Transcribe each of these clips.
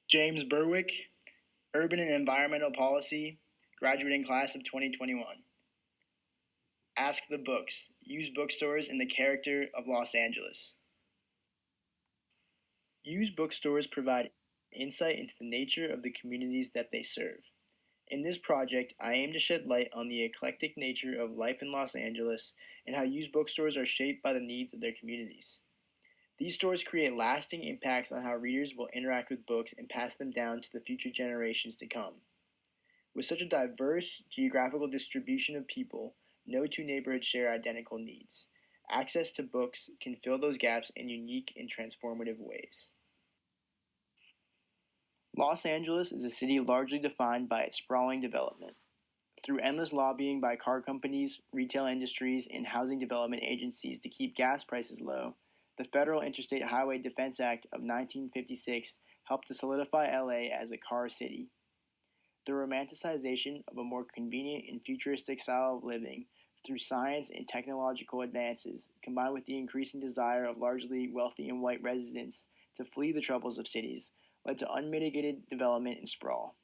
James Burwick, Urban and Environmental Policy, graduating class of 2021. Ask the Books, Used Bookstores in the Character of Los Angeles. Used bookstores provide insight into the nature of the communities that they serve. In this project, I aim to shed light on the eclectic nature of life in Los Angeles and how used bookstores are shaped by the needs of their communities. These stores create lasting impacts on how readers will interact with books and pass them down to the future generations to come. With such a diverse geographical distribution of people, no two neighborhoods share identical needs. Access to books can fill those gaps in unique and transformative ways. Los Angeles is a city largely defined by its sprawling development. Through endless lobbying by car companies, retail industries, and housing development agencies to keep gas prices low, the Federal Interstate Highway Defense Act of 1956 helped to solidify LA as a car city. The romanticization of a more convenient and futuristic style of living through science and technological advances, combined with the increasing desire of largely wealthy and white residents to flee the troubles of cities, led to unmitigated development and sprawl.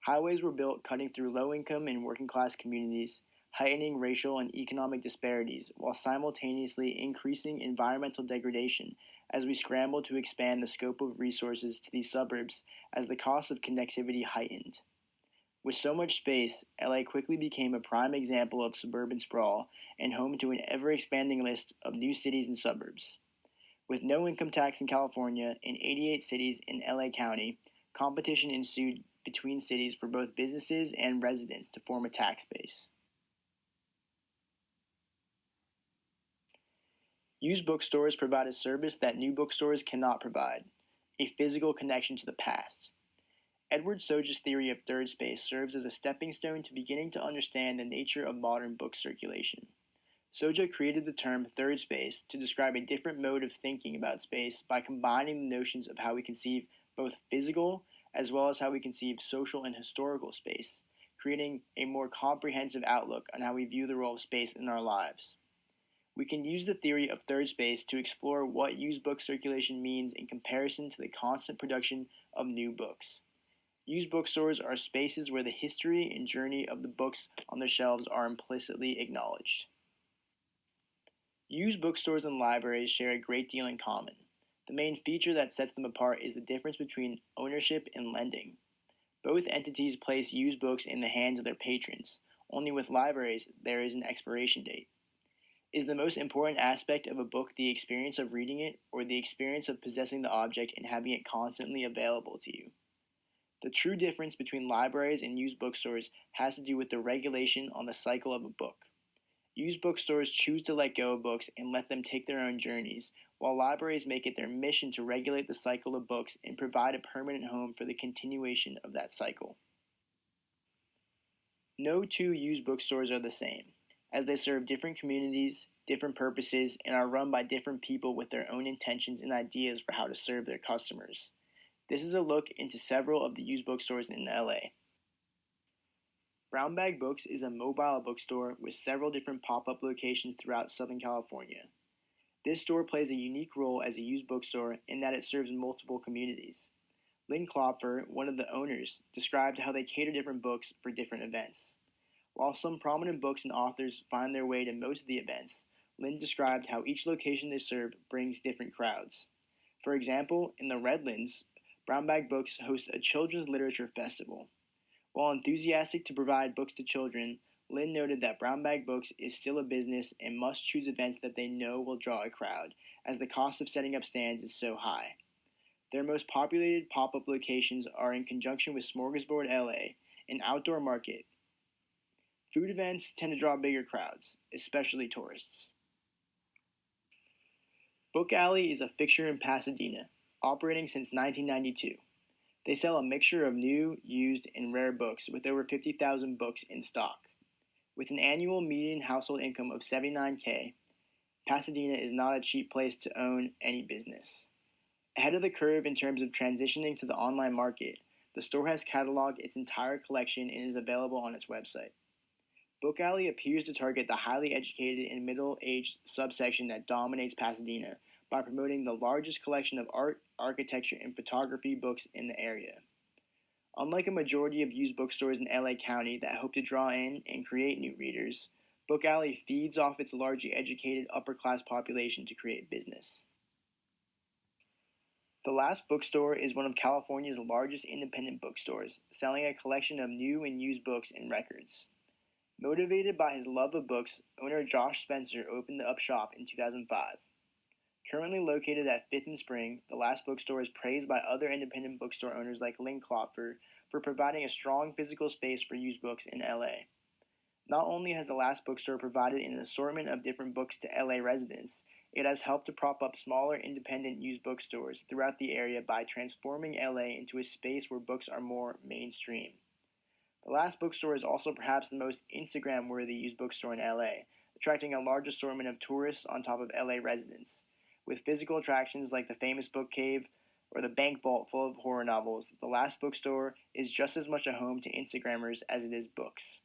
Highways were built cutting through low-income and working-class communities, heightening racial and economic disparities, while simultaneously increasing environmental degradation as we scrambled to expand the scope of resources to these suburbs as the cost of connectivity heightened. With so much space, LA quickly became a prime example of suburban sprawl and home to an ever-expanding list of new cities and suburbs. With no income tax in California and 88 cities in LA County, competition ensued between cities for both businesses and residents to form a tax base. Used bookstores provide a service that new bookstores cannot provide, a physical connection to the past. Edward Soja's theory of third space serves as a stepping stone to beginning to understand the nature of modern book circulation. Soja created the term third space to describe a different mode of thinking about space by combining the notions of how we conceive both physical as well as how we conceive social and historical space, creating a more comprehensive outlook on how we view the role of space in our lives. We can use the theory of third space to explore what used book circulation means in comparison to the constant production of new books. Used bookstores are spaces where the history and journey of the books on their shelves are implicitly acknowledged. Used bookstores and libraries share a great deal in common. The main feature that sets them apart is the difference between ownership and lending. Both entities place used books in the hands of their patrons, only with libraries there is an expiration date. Is the most important aspect of a book the experience of reading it, or the experience of possessing the object and having it constantly available to you? The true difference between libraries and used bookstores has to do with the regulation on the cycle of a book. Used bookstores choose to let go of books and let them take their own journeys, while libraries make it their mission to regulate the cycle of books and provide a permanent home for the continuation of that cycle. No two used bookstores are the same, as they serve different communities, different purposes, and are run by different people with their own intentions and ideas for how to serve their customers. This is a look into several of the used bookstores in LA. Brown Bag Books is a mobile bookstore with several different pop-up locations throughout Southern California. This store plays a unique role as a used bookstore in that it serves multiple communities. Lynn Klopfer, one of the owners, described how they cater different books for different events. While some prominent books and authors find their way to most of the events, Lynn described how each location they serve brings different crowds. For example, in the Redlands, Brown Bag Books hosts a children's literature festival. While enthusiastic to provide books to children, Lynn noted that Brown Bag Books is still a business and must choose events that they know will draw a crowd, as the cost of setting up stands is so high. Their most populated pop-up locations are in conjunction with Smorgasbord LA, an outdoor market. Food events tend to draw bigger crowds, especially tourists. Book Alley is a fixture in Pasadena, operating since 1992. They sell a mixture of new, used, and rare books with over 50,000 books in stock. With an annual median household income of $79K, Pasadena is not a cheap place to own any business. Ahead of the curve in terms of transitioning to the online market, the store has cataloged its entire collection and is available on its website. Book Alley appears to target the highly educated and middle-aged subsection that dominates Pasadena by promoting the largest collection of art, architecture, and photography books in the area. Unlike a majority of used bookstores in LA County that hope to draw in and create new readers, Book Alley feeds off its largely educated upper class population to create business. The Last Bookstore is one of California's largest independent bookstores, selling a collection of new and used books and records. Motivated by his love of books, owner Josh Spencer opened up shop in 2005. Currently located at 5th and Spring, the Last Bookstore is praised by other independent bookstore owners like Lynn Klopfer for providing a strong physical space for used books in LA. Not only has the Last Bookstore provided an assortment of different books to LA residents, it has helped to prop up smaller independent used bookstores throughout the area by transforming LA into a space where books are more mainstream. The Last Bookstore is also perhaps the most Instagram-worthy used bookstore in LA, attracting a large assortment of tourists on top of LA residents. With physical attractions like the famous book cave or the bank vault full of horror novels, the Last Bookstore is just as much a home to Instagrammers as it is books.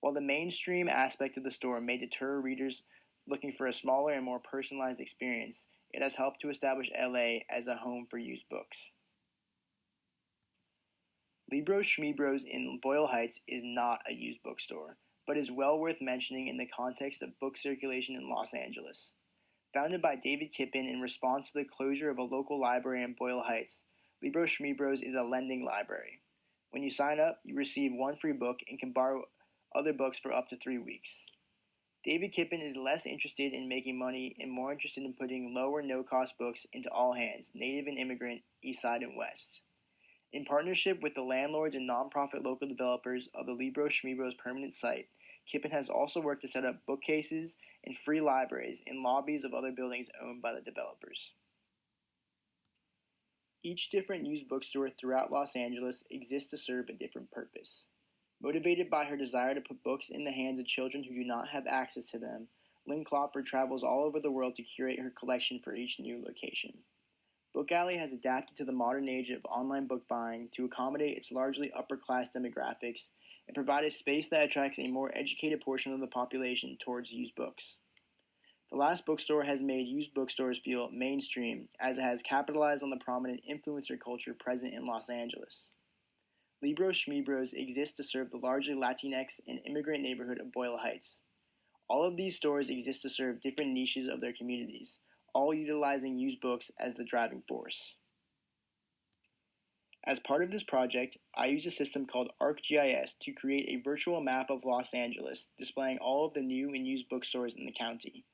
While the mainstream aspect of the store may deter readers looking for a smaller and more personalized experience, it has helped to establish LA as a home for used books. Libros Schmebros in Boyle Heights is not a used bookstore, but is well worth mentioning in the context of book circulation in Los Angeles. Founded by David Kippen in response to the closure of a local library in Boyle Heights, Libros Schmebros is a lending library. When you sign up, you receive one free book and can borrow other books for up to 3 weeks. David Kippen is less interested in making money and more interested in putting low or no-cost books into all hands, native and immigrant, east side and west. In partnership with the landlords and nonprofit local developers of the Libros Schmebros permanent site, Kippen has also worked to set up bookcases and free libraries in lobbies of other buildings owned by the developers. Each different used bookstore throughout Los Angeles exists to serve a different purpose. Motivated by her desire to put books in the hands of children who do not have access to them, Lynn Klopfer travels all over the world to curate her collection for each new location. Book Alley has adapted to the modern age of online book buying to accommodate its largely upper-class demographics and provide a space that attracts a more educated portion of the population towards used books. The Last Bookstore has made used bookstores feel mainstream, as it has capitalized on the prominent influencer culture present in Los Angeles. Libros Schmebros exists to serve the largely Latinx and immigrant neighborhood of Boyle Heights. All of these stores exist to serve different niches of their communities, all utilizing used books as the driving force. As part of this project, I used a system called ArcGIS to create a virtual map of Los Angeles, displaying all of the new and used bookstores in the county.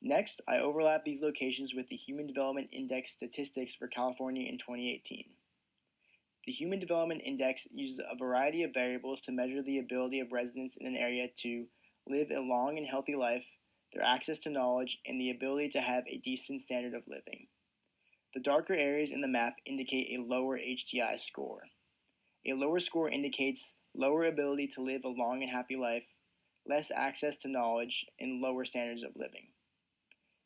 Next, I overlap these locations with the Human Development Index statistics for California in 2018. The Human Development Index uses a variety of variables to measure the ability of residents in an area to live a long and healthy life, their access to knowledge, and the ability to have a decent standard of living. The darker areas in the map indicate a lower HDI score. A lower score indicates lower ability to live a long and happy life, less access to knowledge, and lower standards of living.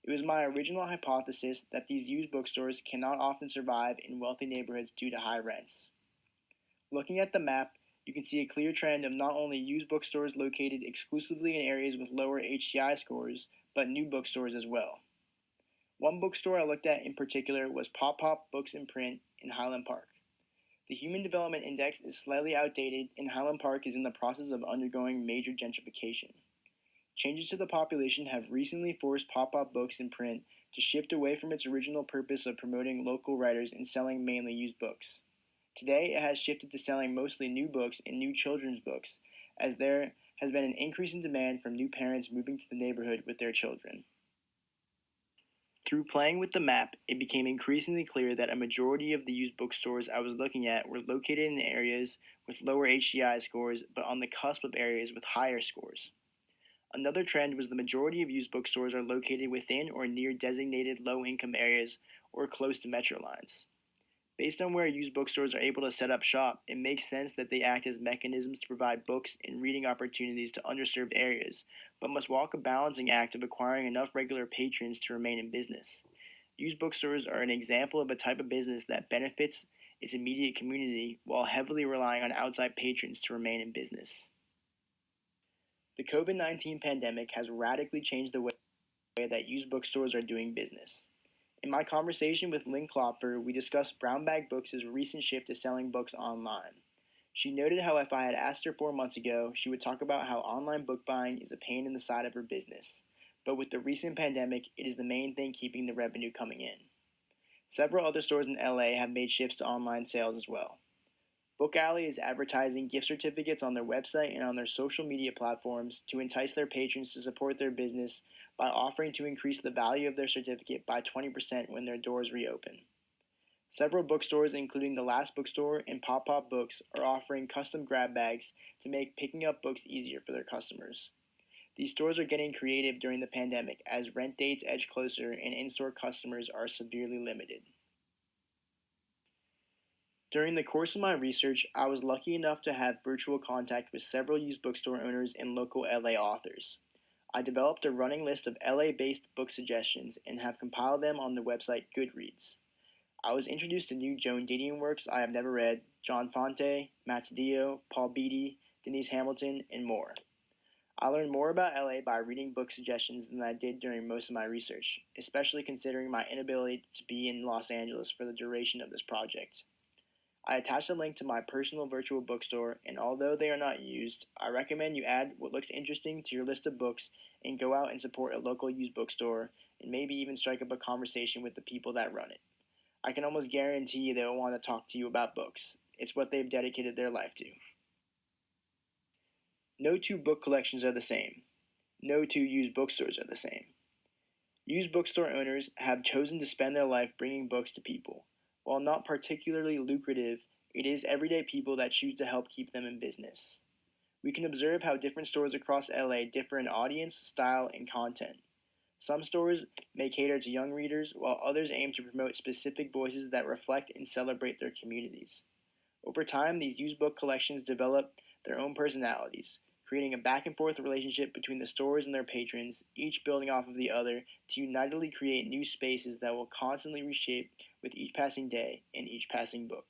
It was my original hypothesis that these used bookstores cannot often survive in wealthy neighborhoods due to high rents. Looking at the map, you can see a clear trend of not only used bookstores located exclusively in areas with lower HDI scores, but new bookstores as well. One bookstore I looked at in particular was Pop Pop Books and Print in Highland Park. The Human Development Index is slightly outdated, and Highland Park is in the process of undergoing major gentrification. Changes to the population have recently forced Pop Pop Books and Print to shift away from its original purpose of promoting local writers and selling mainly used books. Today, it has shifted to selling mostly new books and new children's books, as there has been an increase in demand from new parents moving to the neighborhood with their children. Through playing with the map, it became increasingly clear that a majority of the used bookstores I was looking at were located in areas with lower HDI scores, but on the cusp of areas with higher scores. Another trend was the majority of used bookstores are located within or near designated low-income areas or close to metro lines. Based on where used bookstores are able to set up shop, it makes sense that they act as mechanisms to provide books and reading opportunities to underserved areas, but must walk a balancing act of acquiring enough regular patrons to remain in business. Used bookstores are an example of a type of business that benefits its immediate community while heavily relying on outside patrons to remain in business. The COVID-19 pandemic has radically changed the way that used bookstores are doing business. In my conversation with Lynn Klopfer, we discussed Brown Bag Books' recent shift to selling books online. She noted how if I had asked her 4 months ago, she would talk about how online book buying is a pain in the side of her business. But with the recent pandemic, it is the main thing keeping the revenue coming in. Several other stores in LA have made shifts to online sales as well. Book Alley is advertising gift certificates on their website and on their social media platforms to entice their patrons to support their business by offering to increase the value of their certificate by 20% when their doors reopen. Several bookstores, including The Last Bookstore and Pop Pop Books, are offering custom grab bags to make picking up books easier for their customers. These stores are getting creative during the pandemic as rent dates edge closer and in-store customers are severely limited. During the course of my research, I was lucky enough to have virtual contact with several used bookstore owners and local LA authors. I developed a running list of LA-based book suggestions and have compiled them on the website Goodreads. I was introduced to new Joan Didion works I have never read, John Fonte, Matt Cedillo, Paul Beatty, Denise Hamilton, and more. I learned more about LA by reading book suggestions than I did during most of my research, especially considering my inability to be in Los Angeles for the duration of this project. I attached a link to my personal virtual bookstore, and although they are not used, I recommend you add what looks interesting to your list of books and go out and support a local used bookstore, and maybe even strike up a conversation with the people that run it. I can almost guarantee they will want to talk to you about books. It's what they've dedicated their life to. No two book collections are the same. No two used bookstores are the same. Used bookstore owners have chosen to spend their life bringing books to people. While not particularly lucrative, it is everyday people that choose to help keep them in business. We can observe how different stores across LA differ in audience, style, and content. Some stores may cater to young readers, while others aim to promote specific voices that reflect and celebrate their communities. Over time, these used book collections develop their own personalities, creating a back and forth relationship between the stores and their patrons, each building off of the other to unitedly create new spaces that will constantly reshape with each passing day and each passing book.